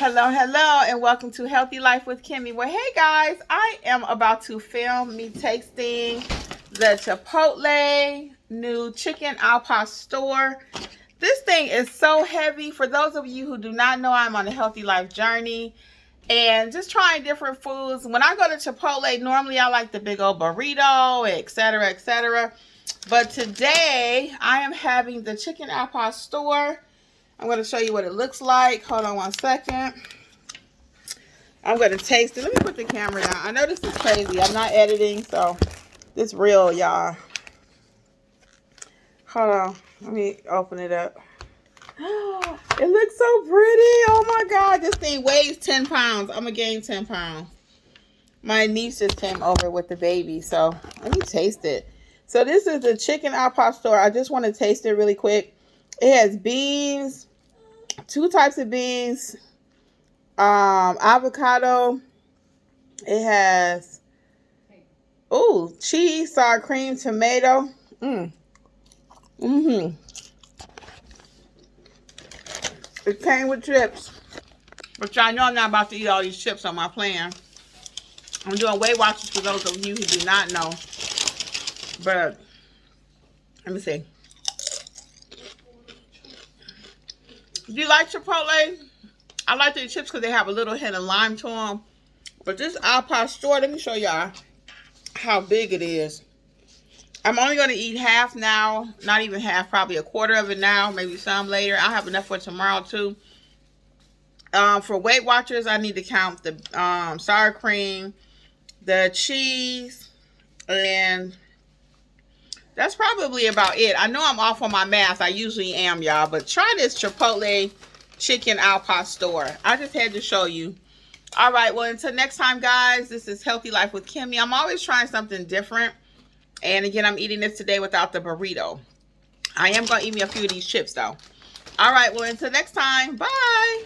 Hello, hello, and welcome to Healthy Life with Kimmi. Well, hey guys, I am about to film me tasting the Chipotle new Chicken Al Pastor. This thing is so heavy. For those of you who do not know, I'm on a healthy life journey and just trying different foods. When I go to Chipotle, normally I like the big old burrito, etc., etc. But today I am having the Chicken Al Pastor. I'm going to show you what it looks like. Hold on one second. I'm going to taste it. Let me put the camera down. I know this is crazy. I'm not editing, so this real, y'all. Hold on. Let me open it up. It looks so pretty. Oh my God. This thing weighs 10 pounds. I'm going to gain 10 pounds. My niece just came over with the baby, so let me taste it. So this is the Chicken Al Pastor. I just want to taste it really quick. It has beans, 2 types of beans, avocado. It has cheese, sour cream, tomato. It came with chips, but y'all know I'm not about to eat all these chips on my plan. I'm doing Weight Watchers for those of you who do not know. But let me see. Do you like Chipotle? I like the chips because they have a little hint of lime to them. But this Al Pastor, let me show y'all how big it is. I'm only going to eat half now. Not even half, probably a quarter of it now. Maybe some later. I'll have enough for tomorrow too. For Weight Watchers, I need to count the sour cream, the cheese, and that's probably about it. I know I'm off on my math. I usually am, y'all. But try this Chipotle Chicken Al Pastor. I just had to show you. All right. Well, until next time, guys, this is Healthy Life with Kimmi. I'm always trying something different. And again, I'm eating this today without the burrito. I am going to eat me a few of these chips, though. All right. Well, until next time. Bye.